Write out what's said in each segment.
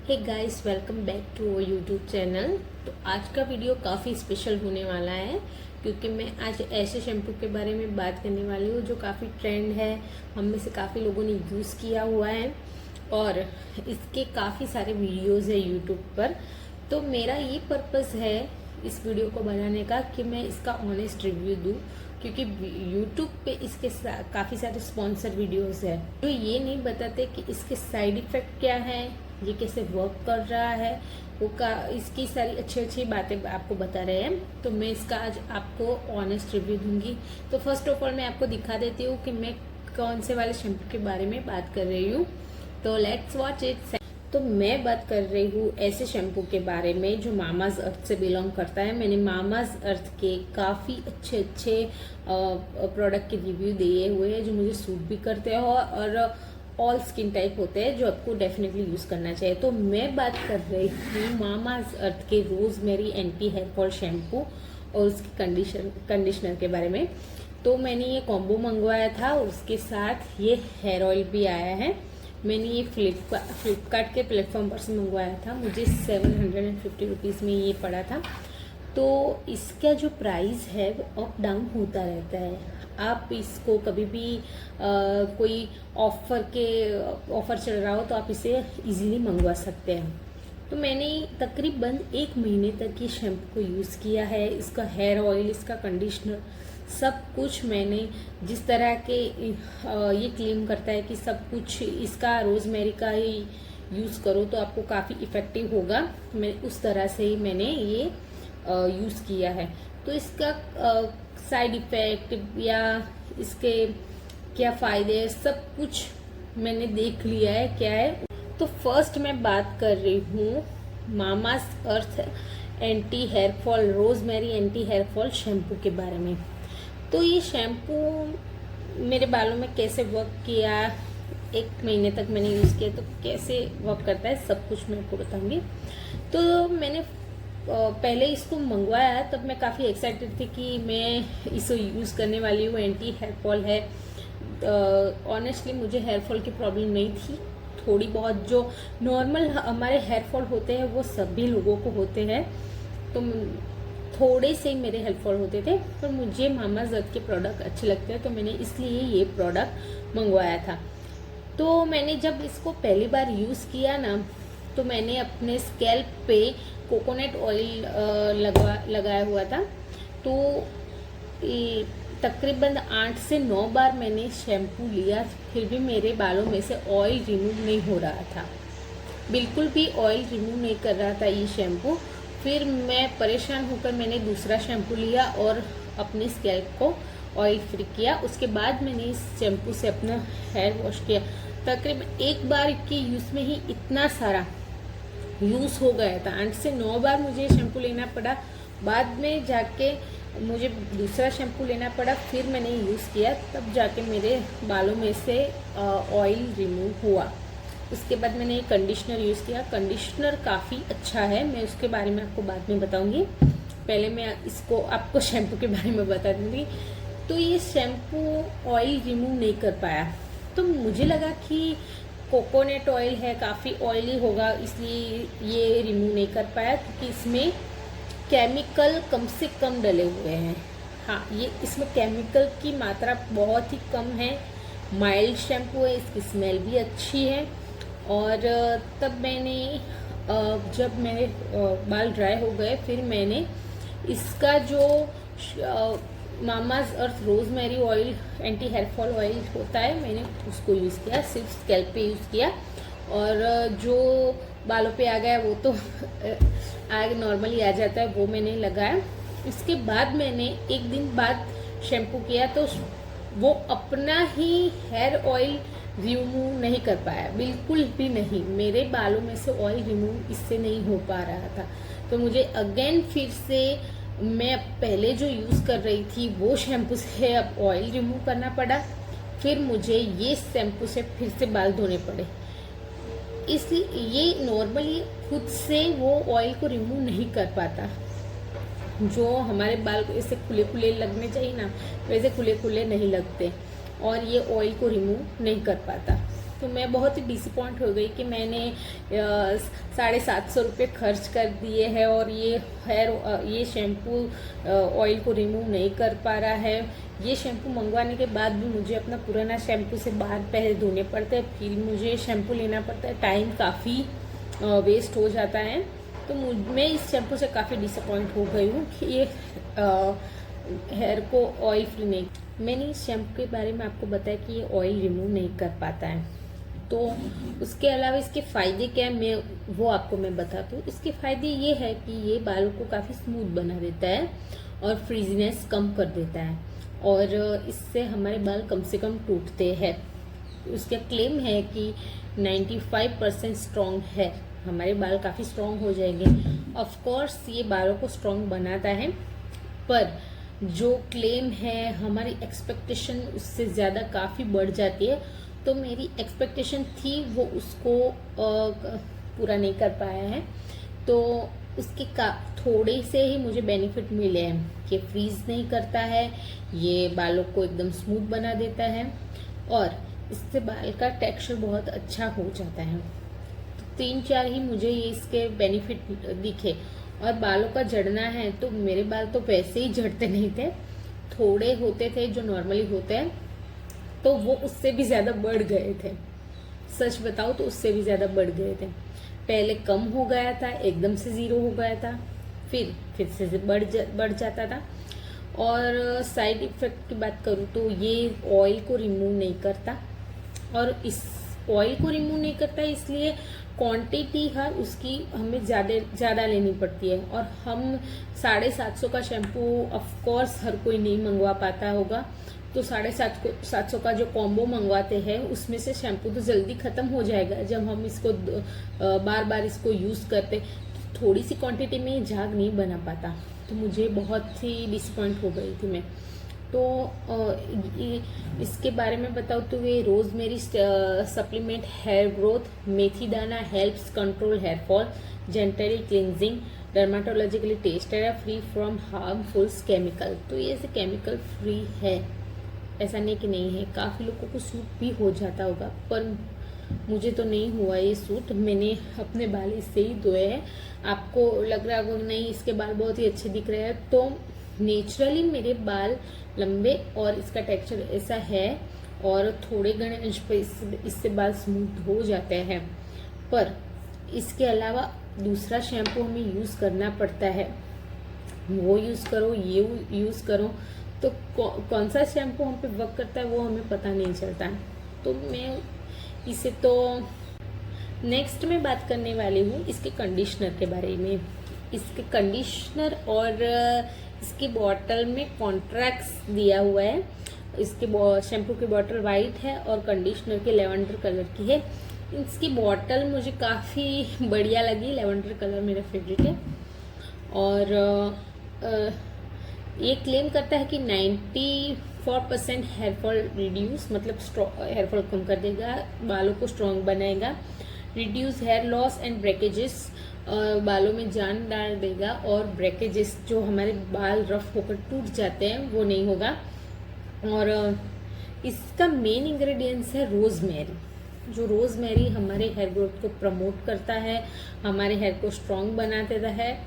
Hey guys, welcome back to YouTube channel. तो आज का वीडियो काफ़ी स्पेशल होने वाला है क्योंकि मैं आज ऐसे शैम्पू के बारे में बात करने वाली हूँ जो काफ़ी ट्रेंड है, हम में से काफ़ी लोगों ने यूज़ किया हुआ है और इसके काफ़ी सारे वीडियोस है यूट्यूब पर। तो मेरा ये पर्पज़ है इस वीडियो को बनाने का कि मैं इसका ऑनेस्ट रिव्यू दूँ, क्योंकि यूट्यूब पे इसके काफ़ी सारे स्पॉन्सर वीडियोस है जो ये नहीं बताते कि इसके साइड इफ़ेक्ट क्या है, ये कैसे वर्क कर रहा है, इसकी सारी अच्छी अच्छी बातें आपको बता रहे हैं। तो मैं इसका आज आपको ऑनेस्ट रिव्यू दूंगी। तो फर्स्ट ऑफ ऑल मैं आपको दिखा देती हूँ कि मैं कौन से वाले शैम्पू के बारे में बात कर रही हूँ। तो लेट्स वॉच इट। तो मैं बात कर रही हूँ ऐसे शैम्पू के बारे में जो मामाज अर्थ से बिलोंग करता है। मैंने मामाज अर्थ के काफ़ी अच्छे अच्छे प्रोडक्ट के रिव्यू दिए हुए हैं जो मुझे सूट भी करते हो और ऑल स्किन टाइप होते हैं जो आपको डेफिनेटली यूज़ करना चाहिए। तो मैं बात कर रही हूँ मामाज अर्थ के rosemary anti hair fall shampoo और उसके कंडीशनर के बारे में। तो मैंने ये कॉम्बो मंगवाया था और उसके साथ ये हेयर ऑयल भी आया है। मैंने ये फ्लिपकार्ट के प्लेटफॉर्म पर से मंगवाया था। मुझे 750 रुपीज़ में ये पड़ा था। तो इसका जो प्राइस है वो अप डाउन होता रहता है। आप इसको कभी भी कोई ऑफ़र चल रहा हो तो आप इसे इजीली मंगवा सकते हैं। तो मैंने तकरीबन 1 महीने तक ये शैम्पू को यूज़ किया है। इसका हेयर ऑयल, इसका कंडीशनर, सब कुछ मैंने जिस तरह के ये क्लेम करता है कि सब कुछ इसका रोज़मेरी का ही यूज़ करो तो आपको काफ़ी इफ़ेक्टिव होगा, मैं उस तरह से ही मैंने ये यूज़ किया है। तो इसका साइड इफ़ेक्ट या इसके क्या फ़ायदे, सब कुछ मैंने देख लिया है क्या है। तो फर्स्ट मैं बात कर रही हूँ Mamaearth anti hair fall rosemary anti hair fall shampoo के बारे में। तो ये शैम्पू मेरे बालों में कैसे वर्क किया, 1 महीने तक मैंने यूज़ किया तो कैसे वर्क करता है सब कुछ मैं आपको बताऊंगी। तो मैंने पहले इसको मंगवाया तब मैं काफ़ी एक्साइटेड थी कि मैं इसे यूज़ करने वाली हूँ। एंटी हेयर फॉल है। ऑनेस्टली मुझे हेयर फॉल की प्रॉब्लम नहीं थी, थोड़ी बहुत जो नॉर्मल हमारे हेयर फॉल होते हैं वो सभी लोगों को होते हैं, तो थोड़े से ही मेरे हेयर फॉल होते थे। पर मुझे मामाज अर्थ के प्रोडक्ट अच्छे लगते हैं तो मैंने इसलिए ये प्रोडक्ट मंगवाया था। तो मैंने जब इसको पहली बार यूज़ किया ना तो मैंने अपने स्कैल्प पे कोकोनट ऑयल लगाया हुआ था। तो तकरीबन 8 से 9 बार मैंने शैम्पू लिया, फिर भी मेरे बालों में से ऑयल रिमूव नहीं हो रहा था, बिल्कुल भी ऑयल रिमूव नहीं कर रहा था ये शैम्पू। फिर मैं परेशान होकर मैंने दूसरा शैम्पू लिया और अपनी स्कैल्प को ऑयल फ्री किया। उसके बाद मैंने इस शैम्पू से अपना हेयर वॉश किया। तकरीबन एक बार के यूज़ में ही इतना सारा यूज़ हो गया था। 8 से 9 बार मुझे शैम्पू लेना पड़ा, बाद में जाके मुझे दूसरा शैम्पू लेना पड़ा, फिर मैंने यूज़ किया तब जाके मेरे बालों में से ऑयल रिमूव हुआ। उसके बाद मैंने कंडीशनर यूज़ किया। कंडीशनर काफ़ी अच्छा है, मैं उसके बारे में आपको बाद में बताऊंगी। पहले मैं इसको आपको शैम्पू के बारे में बता दूंगी। तो ये शैम्पू ऑयल रिमूव नहीं कर पाया, तो मुझे लगा कि कोकोनट ऑयल है, काफ़ी ऑयली होगा, इसलिए ये रिमूव नहीं कर पाया क्योंकि इसमें केमिकल कम से कम डले हुए हैं। हाँ, ये इसमें केमिकल की मात्रा बहुत ही कम है। माइल्ड शैम्पू है, इसकी स्मेल भी अच्छी है। और तब मैंने जब मेरे बाल ड्राई हो गए फिर मैंने इसका जो Mamaearth rosemary oil anti hair fall oil होता है मैंने उसको यूज़ किया, सिर्फ स्कैल्प पे यूज़ किया। और जो बालों पे आ गया वो तो आगे नॉर्मली आ जाता है, वो मैंने लगाया। इसके बाद मैंने 1 दिन बाद शैम्पू किया तो वो अपना ही हेयर ऑयल रिमूव नहीं कर पाया, बिल्कुल भी नहीं। मेरे बालों में से ऑयल रिमूव इससे नहीं हो पा रहा था। तो मुझे अगेन फिर से मैं पहले जो यूज़ कर रही थी वो शैम्पू से अब ऑयल रिमूव करना पड़ा, फिर मुझे ये शैम्पू से फिर से बाल धोने पड़े। इसलिए ये नॉर्मली खुद से वो ऑयल को रिमूव नहीं कर पाता। जो हमारे बाल को ऐसे खुले खुले लगने चाहिए ना, वैसे खुले खुले नहीं लगते और ये ऑयल को रिमूव नहीं कर पाता। तो मैं बहुत ही डिसअपॉइंट हो गई कि मैंने 750 रुपये खर्च कर दिए हैं और ये शैम्पू ऑयल को रिमूव नहीं कर पा रहा है। ये शैम्पू मंगवाने के बाद भी मुझे अपना पुराना शैम्पू से बाल पहले धोने पड़ते हैं, फिर मुझे शैम्पू लेना पड़ता है, टाइम काफ़ी वेस्ट हो जाता है। तो मैं इस शैम्पू से काफ़ी डिसअपॉइंट हो गई हूँ कि ये हेयर को ऑयल फ्री नहीं। मैंने इस शैम्पू के बारे में आपको बताया कि ये ऑयल रिमूव नहीं कर पाता है। तो उसके अलावा इसके फ़ायदे क्या है वो आपको मैं बताती हूँ। इसके फ़ायदे ये है कि ये बालों को काफ़ी स्मूथ बना देता है और फ्रीजीनेस कम कर देता है और इससे हमारे बाल कम से कम टूटते हैं। उसका क्लेम है कि 95% स्ट्रॉन्ग है, हमारे बाल काफ़ी स्ट्रॉन्ग हो जाएंगे। ऑफ कोर्स ये बालों को स्ट्रॉन्ग बनाता है, पर जो क्लेम है हमारी एक्सपेक्टेशन उससे ज़्यादा काफ़ी बढ़ जाती है। तो मेरी एक्सपेक्टेशन थी वो उसको पूरा नहीं कर पाया है, तो उसके थोड़े से ही मुझे बेनिफिट मिले हैं कि फ्रीज नहीं करता है, ये बालों को एकदम स्मूथ बना देता है और इससे बाल का टेक्सचर बहुत अच्छा हो जाता है। तो 3-4 ही मुझे ये इसके बेनिफिट दिखे। और बालों का झड़ना है तो मेरे बाल तो वैसे ही झड़ते नहीं थे, थोड़े होते थे जो नॉर्मली होते हैं, तो वो उससे भी ज़्यादा बढ़ गए थे। सच बताओ तो उससे भी ज़्यादा बढ़ गए थे। पहले कम हो गया था, एकदम से 0 हो गया था, फिर से बढ़ जाता था। और साइड इफ़ेक्ट की बात करूँ तो ये ऑयल को रिमूव नहीं करता, और इस ऑयल को रिमूव नहीं करता इसलिए क्वांटिटी है उसकी हमें ज़्यादा लेनी पड़ती है। और हम 750 का शैम्पू ऑफ कोर्स हर कोई नहीं मंगवा पाता होगा, तो 750 का जो कॉम्बो मंगवाते हैं उसमें से शैम्पू तो जल्दी ख़त्म हो जाएगा जब हम इसको बार बार इसको यूज़ करते। थोड़ी सी क्वांटिटी में झाग नहीं बना पाता, तो मुझे बहुत ही डिसअपॉइंट हो गई थी मैं। तो इसके बारे में बताऊँ तो ये rosemary supplement hair growth, methi dana helps control hair fall, gently cleansing, dermatologically tested है, फ्री फ्रॉम हार्मफुल केमिकल। तो ये ऐसे केमिकल फ्री है, ऐसा नहीं कि नहीं है। काफ़ी लोगों को सूट भी हो जाता होगा, पर मुझे तो नहीं हुआ ये सूट। मैंने अपने बाल इससे ही धोए हैं। आपको लग रहा होगा नहीं इसके बाल बहुत ही अच्छे दिख रहे हैं, तो नेचुरली मेरे बाल लंबे और इसका टेक्सचर ऐसा है, और थोड़े घने अंश पे इससे बाल स्मूथ हो जाते हैं। पर इसके अलावा दूसरा शैम्पू हमें यूज़ करना पड़ता है, वो यूज़ करो ये यूज़ करो, तो कौन सा शैम्पू हम पे वर्क करता है वो हमें पता नहीं चलता। तो मैं इसे तो नेक्स्ट में बात करने वाली हूँ इसके कंडीशनर के बारे में। इसके कंडीशनर और इसकी बॉटल में कॉन्ट्रास्ट दिया हुआ है। इसके शैम्पू की बॉटल वाइट है और कंडीशनर की लेवेंडर कलर की है। इसकी बॉटल मुझे काफ़ी बढ़िया लगी, लेवेंडर कलर मेरा फेवरेट है। और ये क्लेम करता है कि 94% हेयर फॉल रिड्यूस, मतलब हेयर फॉल कम कर देगा, बालों को स्ट्रॉन्ग बनाएगा, reduce hair loss and breakages, बालों में जान डाल देगा, और ब्रेकेजेस जो हमारे बाल रफ होकर टूट जाते हैं वो नहीं होगा। और इसका मेन इंग्रेडिएंट्स है रोजमेरी। जो रोजमेरी हमारे हेयर ग्रोथ को प्रमोट करता है, हमारे हेयर को स्ट्रॉन्ग बना देता है,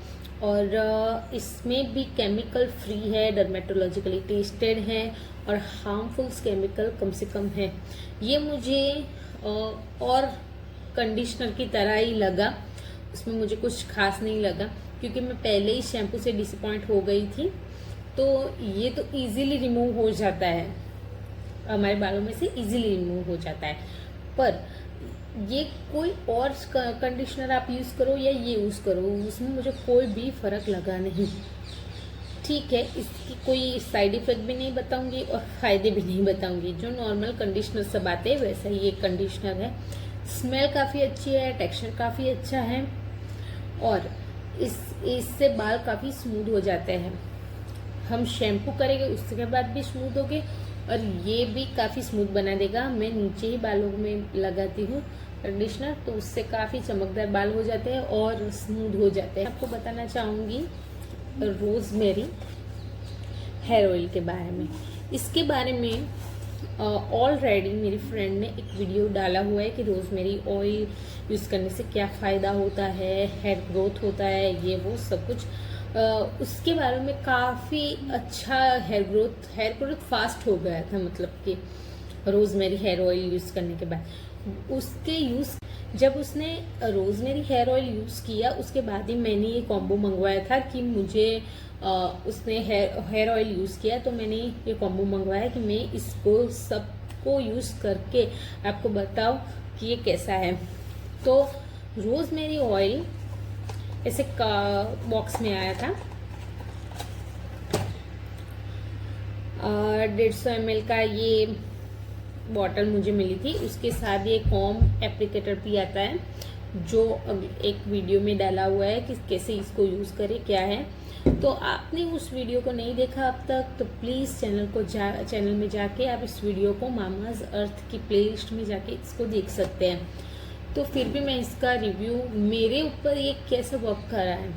और इसमें भी केमिकल फ्री है, डर्मेटोलॉजिकली टेस्टेड है, और हार्मफुल केमिकल कम से कम है। ये मुझे और कंडीशनर की तरह ही लगा, उसमें मुझे कुछ खास नहीं लगा, क्योंकि मैं पहले ही शैम्पू से डिसअपॉइंट हो गई थी। तो ये तो इजीली रिमूव हो जाता है, हमारे बालों में से इजीली रिमूव हो जाता है। पर ये कोई और कंडीशनर आप यूज़ करो या ये यूज़ करो, उसमें मुझे कोई भी फ़र्क लगा नहीं। ठीक है, इसकी कोई साइड इफ़ेक्ट भी नहीं बताऊंगी और फ़ायदे भी नहीं बताऊंगी। जो नॉर्मल कंडीशनर सब आते हैं वैसा ही ये कंडीशनर है। स्मेल काफ़ी अच्छी है, टेक्सचर काफ़ी अच्छा है, और इससे बाल काफ़ी स्मूथ हो जाते हैं। हम शैम्पू करेंगे उसके बाद भी स्मूथ होगे, और ये भी काफ़ी स्मूथ बना देगा। मैं नीचे ही बालों में लगाती हूँ कंडीशनर, तो उससे काफ़ी चमकदार बाल हो जाते हैं और स्मूथ हो जाते हैं। आपको बताना चाहूँगी रोजमेरी हेयर ऑयल के बारे में। इसके बारे में ऑलरेडी मेरी फ्रेंड ने एक वीडियो डाला हुआ है कि रोज़मेरी ऑयल यूज़ करने से क्या फ़ायदा होता है, हेयर ग्रोथ होता है, ये वो सब कुछ उसके बारे में काफ़ी अच्छा हेयर ग्रोथ फास्ट हो गया था। मतलब कि रोज़मेरी हेयर ऑयल यूज़ करने के बाद जब उसने रोज़मेरी हेयर ऑयल यूज़ किया उसके बाद ही मैंने ये कॉम्बो मंगवाया था कि मुझे उसने हेयर ऑयल यूज़ किया तो मैंने ये कॉम्बो मंगवाया कि मैं इसको सबको यूज़ करके आपको बताऊं कि ये कैसा है। तो रोज़मेरी ऑयल ऐसे का बॉक्स में आया था, 150 ml का ये बॉटल मुझे मिली थी। उसके साथ ये कॉम एप्लीकेटर भी आता है जो एक वीडियो में डाला हुआ है कि कैसे इसको यूज़ करें, क्या है। तो आपने उस वीडियो को नहीं देखा अब तक तो प्लीज़ चैनल में जाके आप इस वीडियो को मामाज अर्थ की प्लेलिस्ट में जाके इसको देख सकते हैं। तो फिर भी मैं इसका रिव्यू मेरे ऊपर ये कैसे वर्क कर रहा है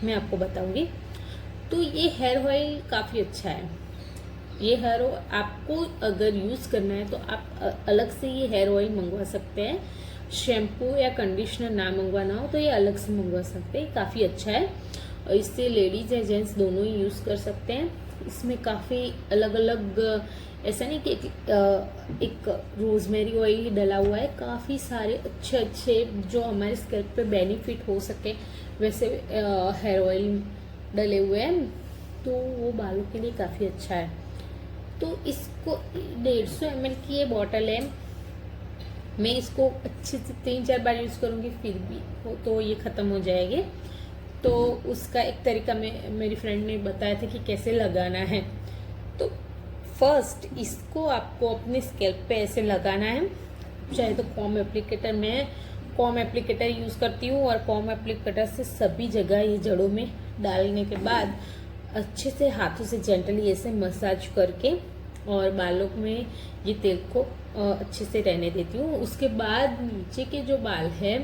मैं आपको बताऊंगी। तो ये हेयर ऑयल काफ़ी अच्छा है। ये हेयर ऑयल आपको अगर यूज़ करना है तो आप अलग से ये हेयर ऑयल मंगवा सकते हैं। शैम्पू या कंडीशनर ना मंगवाना हो तो ये अलग से मंगवा सकते हैं। काफ़ी अच्छा है और इससे लेडीज़ या जेंट्स दोनों ही यूज़ कर सकते हैं। इसमें काफ़ी अलग अलग, ऐसा नहीं कि एक रोज़मेरी ऑयल ही डला हुआ है, काफ़ी सारे अच्छे अच्छे जो हमारे स्कैल्प पे बेनिफिट हो सके वैसे हेयर ऑयल डले हुए हैं। तो वो बालों के लिए काफ़ी अच्छा है। तो इसको 150 ml की ये बॉटल है। मैं इसको अच्छे से 3-4 बार यूज़ करूँगी फिर भी तो ये ख़त्म हो जाएगी। तो उसका एक तरीका मेरी फ्रेंड ने बताया था कि कैसे लगाना है। तो फर्स्ट इसको आपको अपने स्कैल्प पे ऐसे लगाना है। चाहे तो कॉम एप्लीकेटर, मैं कॉम एप्लीकेटर यूज़ करती हूँ और कॉम एप्लीकेटर से सभी जगह ये जड़ों में डालने के बाद अच्छे से हाथों से जेंटली ऐसे मसाज करके और बालों में ये तेल को अच्छे से रहने देती हूँ। उसके बाद नीचे के जो बाल है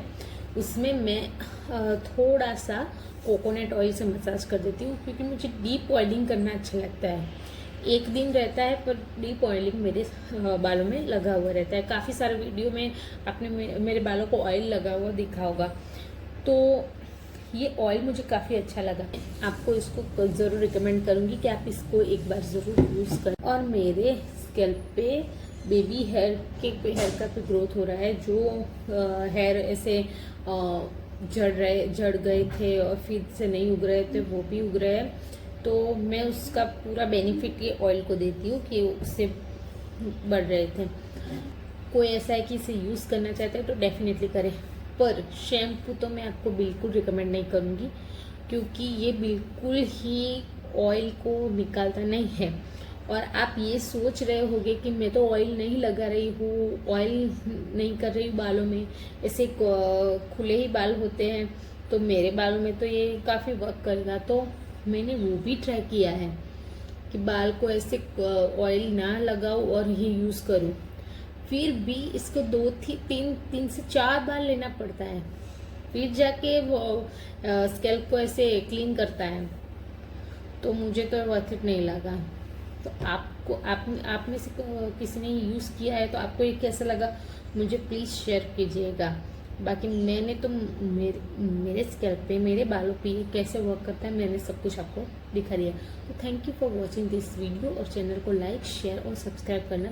उसमें मैं थोड़ा सा कोकोनट ऑयल से मसाज कर देती हूँ क्योंकि मुझे डीप ऑयलिंग करना अच्छा लगता है। एक दिन रहता है पर डीप ऑयलिंग मेरे बालों में लगा हुआ रहता है। काफ़ी सारे वीडियो में आपने मेरे बालों को ऑयल लगा हुआ दिखा होगा। तो ये ऑयल मुझे काफ़ी अच्छा लगा। आपको इसको ज़रूर रिकमेंड करूँगी कि आप इसको एक बार ज़रूर यूज़ करें। और मेरे स्कैल्प पे बेबी हेयर का भी ग्रोथ हो रहा है। जो हेयर ऐसे झड़ गए थे और फिर से नहीं उग रहे थे वो भी उग रहे हैं। तो मैं उसका पूरा बेनिफिट ये ऑयल को देती हूँ कि उससे बढ़ रहे थे। कोई ऐसा है कि इसे यूज़ करना चाहते हैं तो डेफिनेटली करें, पर शैम्पू तो मैं आपको बिल्कुल रिकमेंड नहीं करूँगी क्योंकि ये बिल्कुल ही ऑयल को निकालता नहीं है। और आप ये सोच रहे होंगे कि मैं तो ऑयल नहीं लगा रही हूँ, ऑयल नहीं कर रही हूँ बालों में, ऐसे खुले ही बाल होते हैं तो मेरे बालों में तो ये काफ़ी वर्क करेगा। तो मैंने वो भी ट्राई किया है कि बाल को ऐसे ऑयल ना लगाऊं और ये यूज़ करूं, फिर भी इसको 3 से 4 बार लेना पड़ता है फिर जाके वो स्कैल्प को ऐसे क्लीन करता है। तो मुझे तो वर्थ इट नहीं लगा। तो आपको आप में से किसी ने यूज़ किया है तो आपको ये कैसा लगा मुझे प्लीज़ शेयर कीजिएगा। बाकी मैंने तो मेरे स्कैल्प पे, मेरे बालों पे ये कैसे वर्क करता है मैंने सब कुछ आपको दिखा दिया। तो thank you for watching this video और चैनल को लाइक, शेयर और सब्सक्राइब करना